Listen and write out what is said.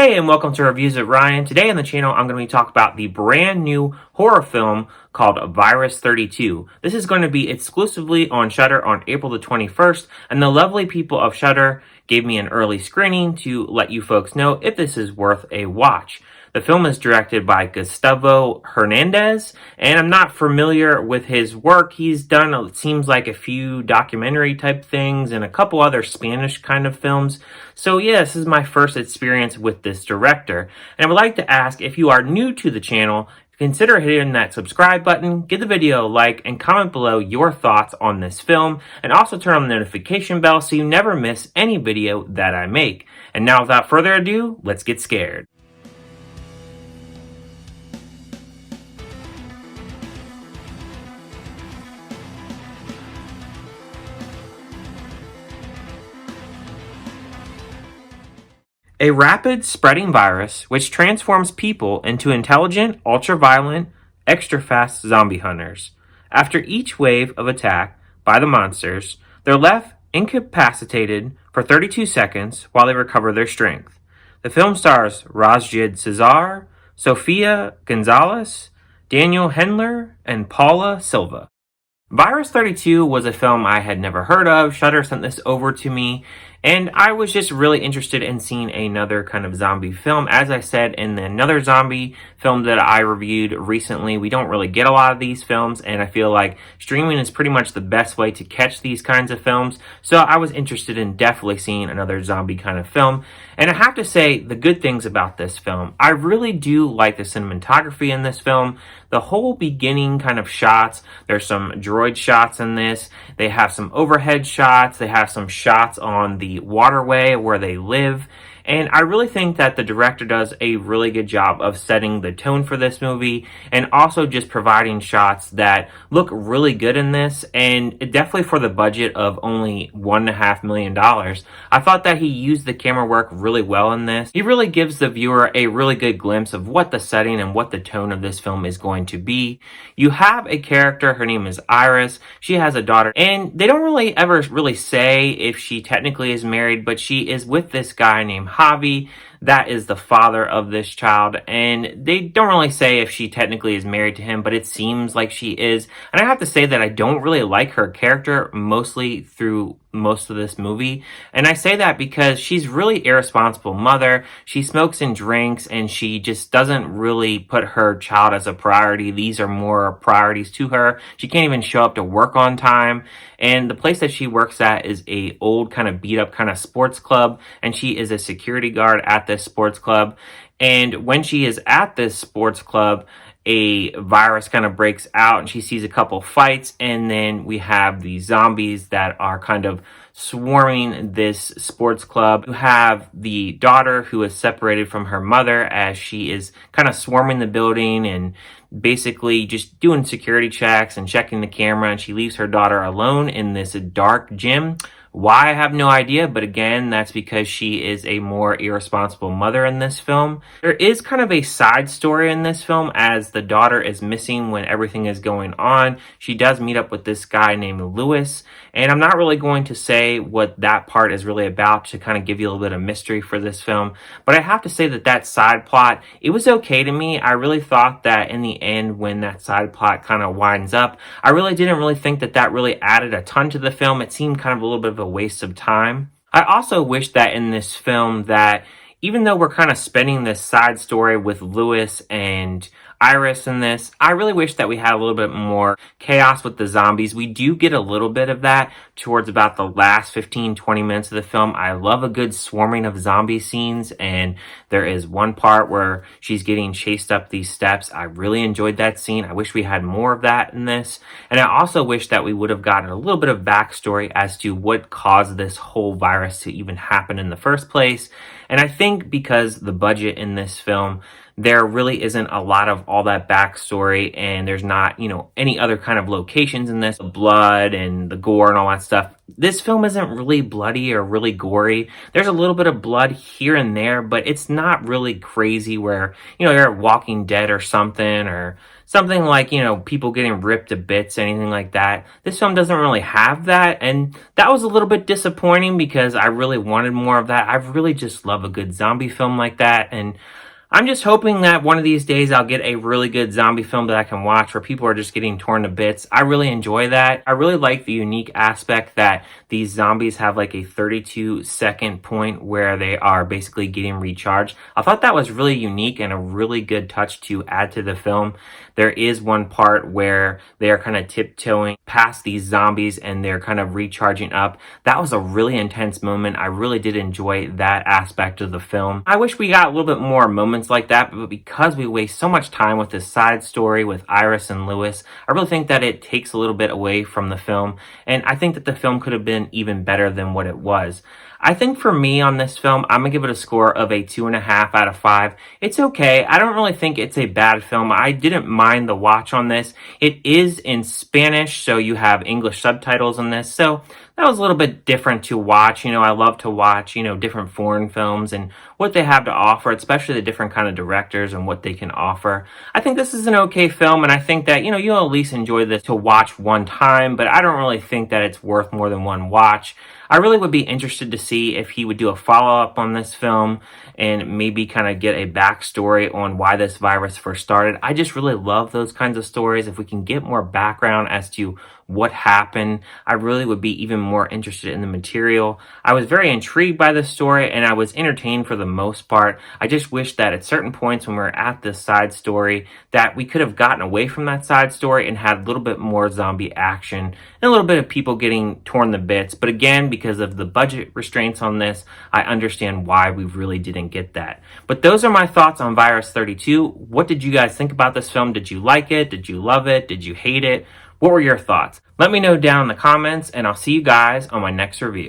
Hey, and welcome to Reviews with Ryan. Today on the channel, I'm going to be talking about the brand new horror film called Virus 32. This is going to be exclusively on Shudder on April the 21st, and the lovely people of Shudder gave me an early screening to let you folks know if this is worth a watch. The film is directed by Gustavo Hernandez, and I'm not familiar with his work. He's done, it seems like, a few documentary type things and a couple other Spanish kind of films. So yeah, this is my first experience with this director. And I would like to ask, if you are new to the channel, consider hitting that subscribe button, give the video a like, and comment below your thoughts on this film, and also turn on the notification bell so you never miss any video that I make. And now without further ado, let's get scared. A rapid spreading virus which transforms people into intelligent, ultra-violent, extra-fast zombie hunters. After each wave of attack by the monsters, they're left incapacitated for 32 seconds while they recover their strength. The film stars Rajid Cesar, Sofia Gonzalez, Daniel Hendler, and Paula Silva. Virus 32 was a film I had never heard of. Shudder sent this over to me, and I was just really interested in seeing another kind of zombie film. As I said in another zombie film that I reviewed recently, we don't really get a lot of these films, and I feel like streaming is pretty much the best way to catch these kinds of films. So I was interested in definitely seeing another zombie kind of film. And I have to say the good things about this film. I really do like the cinematography in this film. The whole beginning kind of shots, there's some droid shots in this. They have some overhead shots. They have some shots on the waterway where they live. And I really think that the director does a really good job of setting the tone for this movie and also just providing shots that look really good in this. And definitely for the budget of only $1.5 million, I thought that he used the camera work really well in this. He really gives the viewer a really good glimpse of what the setting and what the tone of this film is going to be. You have a character, her name is Iris. She has a daughter, and they don't really ever say if she technically is married, but she is with this guy named Javi. That is the father of this child, and they don't really say if she technically is married to him, but it seems like she is. And I have to say that I don't really like her character mostly through most of this movie, and I say that because she's really irresponsible mother. She smokes and drinks, and she just doesn't really put her child as a priority. These are more priorities to her. She can't even show up to work on time, and the place that she works at is a old kind of beat up kind of sports club, and she is a security guard at this sports club. And when she is at this sports club, a virus kind of breaks out and she sees a couple fights, and then we have the zombies that are kind of swarming this sports club. You have the daughter who is separated from her mother as she is kind of swarming the building and basically just doing security checks and checking the camera, and she leaves her daughter alone in this dark gym. Why, I have no idea, but again, that's because she is a more irresponsible mother in this film. There is kind of a side story in this film as the daughter is missing when everything is going on. She does meet up with this guy named Lewis, and I'm not really going to say what that part is really about to kind of give you a little bit of mystery for this film, but I have to say that that side plot, it was okay to me. I really thought that in the end, when that side plot kind of winds up, I really didn't really think that that really added a ton to the film. It seemed kind of a little bit of a waste of time. I also wish that in this film that even though we're kind of spending this side story with Lewis and Iris in this, I really wish that we had a little bit more chaos with the zombies. We do get a little bit of that towards about the last 15-20 minutes of the film. I love a good swarming of zombie scenes, and there is one part where she's getting chased up these steps. I really enjoyed that scene. I wish we had more of that in this. And I also wish that we would have gotten a little bit of backstory as to what caused this whole virus to even happen in the first place. And I think because the budget in this film, there really isn't a lot of all that backstory, and there's not, any other kind of locations in this, the blood and the gore and all that stuff. This film isn't really bloody or really gory. There's a little bit of blood here and there, but it's not really crazy where, you're at Walking Dead or something like, people getting ripped to bits, anything like that. This film doesn't really have that, and that was a little bit disappointing because I really wanted more of that. I really just love a good zombie film like that, and I'm just hoping that one of these days I'll get a really good zombie film that I can watch where people are just getting torn to bits. I really enjoy that. I really like the unique aspect that these zombies have like a 32-second point where they are basically getting recharged. I thought that was really unique and a really good touch to add to the film. There is one part where they are kind of tiptoeing past these zombies and they're kind of recharging up. That was a really intense moment. I really did enjoy that aspect of the film. I wish we got a little bit more moments like that, but because we waste so much time with this side story with Iris and Lewis, I really think that it takes a little bit away from the film, and I think that the film could have been even better than what it was. I think for me on this film, I'm going to give it a score of a 2.5 out of 5. It's okay. I don't really think it's a bad film. I didn't mind the watch on this. It is in Spanish, so you have English subtitles on this. So that was a little bit different to watch. I love to watch, different foreign films and what they have to offer, especially the different kind of directors and what they can offer. I think this is an okay film, and I think that, you'll at least enjoy this to watch one time, but I don't really think that it's worth more than one watch. I really would be interested to see if he would do a follow-up on this film and maybe kind of get a backstory on why this virus first started. I just really love those kinds of stories. If we can get more background as to what happened, I really would be even more interested in the material. I was very intrigued by the story and I was entertained for the most part. I just wish that at certain points when we're at this side story that we could have gotten away from that side story and had a little bit more zombie action and a little bit of people getting torn to bits. But again, because of the budget restraints on this, I understand why we really didn't get that. But those are my thoughts on Virus 32. What did you guys think about this film? Did you like it? Did you love it? Did you hate it? What were your thoughts? Let me know down in the comments, and I'll see you guys on my next review.